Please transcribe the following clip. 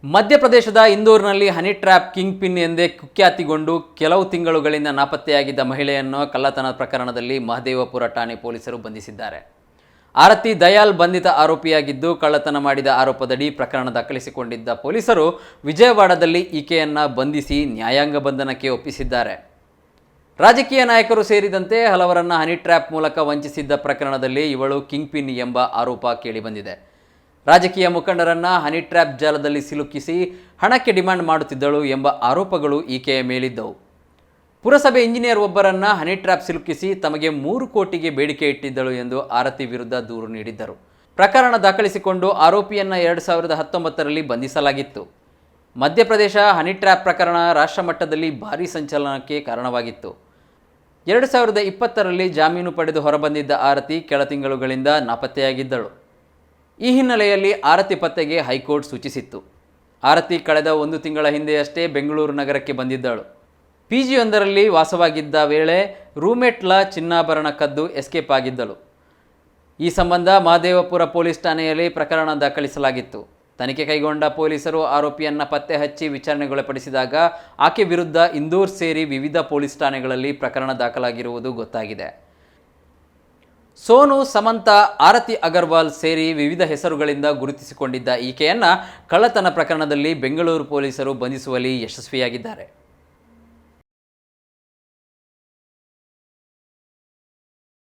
ಮಧ್ಯಪ್ರದೇಶದ ಇಂದೋರ್ನಲ್ಲಿ honey trap king pin ಎಂದೇ ಕುಖ್ಯಾತಿಗೊಂಡು ಕೆಲವು ತಿಂಗಳುಗಳಿಂದ ನಾಪತ್ತೆಯಾಗಿದ್ದ ಮಹಿಳೆಯನ್ನು ಕಳ್ಳತನ ಪ್ರಕರಣದಲ್ಲಿ ಮಹದೇವಪುರ ಠಾಣೆ ಪೊಲೀಸರು ಬಂಧಿಸಿದ್ದಾರೆ. ಆರತಿ ದಯಾಲ್ ಬಂಧಿತ ಆರೋಪಿಯಾಗಿದ್ದು, ಕಳ್ಳತನ ಮಾಡಿದ ಆರೋಪದಡಿ ಪ್ರಕರಣ ದಾಖಲಿಸಿಕೊಂಡಿದ್ದ ಪೊಲೀಸರು ವಿಜಯವಾಡದಲ್ಲಿ ಈಕೆಯನ್ನು ಬಂಧಿಸಿ ನ್ಯಾಯಾಂಗ ಬಂಧನಕ್ಕೆ ಒಪ್ಪಿಸಿದ್ದಾರೆ. ರಾಜಕೀಯ ನಾಯಕರು ಸೇರಿದಂತೆ ಹಲವರನ್ನು ಹನಿ ಟ್ರ್ಯಾಪ್ ಮೂಲಕ ವಂಚಿಸಿದ್ದ ಪ್ರಕರಣದಲ್ಲಿ ಇವಳು ಕಿಂಗ್ ಪಿನ್ ಎಂಬ ಆರೋಪ ಕೇಳಿಬಂದಿದೆ. ರಾಜಕೀಯ ಮುಖಂಡರನ್ನು ಹನಿ ಟ್ರ್ಯಾಪ್ ಜಾಲದಲ್ಲಿ ಸಿಲುಕಿಸಿ ಹಣಕ್ಕೆ ಡಿಮಾಂಡ್ ಮಾಡುತ್ತಿದ್ದಳು ಎಂಬ ಆರೋಪಗಳು ಈಕೆಯ ಮೇಲಿದ್ದವು. ಪುರಸಭೆ ಇಂಜಿನಿಯರ್ ಒಬ್ಬರನ್ನು ಹನಿ ಟ್ರ್ಯಾಪ್ ಸಿಲುಕಿಸಿ ತಮಗೆ 3 ಕೋಟಿಗೆ ಬೇಡಿಕೆ ಇಟ್ಟಿದ್ದಳು ಎಂದು ಆರತಿ ವಿರುದ್ಧ ದೂರು ನೀಡಿದ್ದರು. ಪ್ರಕರಣ ದಾಖಲಿಸಿಕೊಂಡು ಆರೋಪಿಯನ್ನು 2019ರಲ್ಲಿ ಬಂಧಿಸಲಾಗಿತ್ತು. ಮಧ್ಯಪ್ರದೇಶ ಹನಿ ಟ್ರ್ಯಾಪ್ ಪ್ರಕರಣ ರಾಷ್ಟ್ರಮಟ್ಟದಲ್ಲಿ ಭಾರೀ ಸಂಚಲನಕ್ಕೆ ಕಾರಣವಾಗಿತ್ತು. 2020ರಲ್ಲಿ ಜಾಮೀನು ಪಡೆದು ಹೊರಬಂದಿದ್ದ ಆರತಿ ಕೆಲ ತಿಂಗಳುಗಳಿಂದ ನಾಪತ್ತೆಯಾಗಿದ್ದಳು. ಈ ಹಿನ್ನೆಲೆಯಲ್ಲಿ ಆರತಿ ಪತ್ತೆಗೆ ಹೈಕೋರ್ಟ್ ಸೂಚಿಸಿತ್ತು. ಆರತಿ ಕಳೆದ 1 ತಿಂಗಳ ಹಿಂದೆಯಷ್ಟೇ ಬೆಂಗಳೂರು ನಗರಕ್ಕೆ ಬಂದಿದ್ದಳು. ಪಿಜಿಯೊಂದರಲ್ಲಿ ವಾಸವಾಗಿದ್ದ ವೇಳೆ ರೂಮ್ಮೇಟ್ಲ ಚಿನ್ನಾಭರಣ ಕದ್ದು ಎಸ್ಕೇಪ್ ಆಗಿದ್ದಳು. ಈ ಸಂಬಂಧ ಮಹದೇವಪುರ ಪೊಲೀಸ್ ಠಾಣೆಯಲ್ಲಿ ಪ್ರಕರಣ ದಾಖಲಿಸಲಾಗಿತ್ತು. ತನಿಖೆ ಕೈಗೊಂಡ ಪೊಲೀಸರು ಆರೋಪಿಯನ್ನು ಪತ್ತೆ ಹಚ್ಚಿ ವಿಚಾರಣೆಗೊಳಪಡಿಸಿದಾಗ ಆಕೆ ವಿರುದ್ಧ ಇಂದೋರ್ ಸೇರಿ ವಿವಿಧ ಪೊಲೀಸ್ ಠಾಣೆಗಳಲ್ಲಿ ಪ್ರಕರಣ ದಾಖಲಾಗಿರುವುದು ಗೊತ್ತಾಗಿದೆ. ಸೋನು, ಸಮಂತಾ, ಆರತಿ ಅಗರ್ವಾಲ್ ಸೇರಿ ವಿವಿಧ ಹೆಸರುಗಳಿಂದ ಗುರುತಿಸಿಕೊಂಡಿದ್ದ ಈಕೆಯನ್ನು ಕಳ್ಳತನ ಪ್ರಕರಣದಲ್ಲಿ ಬೆಂಗಳೂರು ಪೊಲೀಸರು ಬಂಧಿಸುವಲ್ಲಿ ಯಶಸ್ವಿಯಾಗಿದ್ದಾರೆ.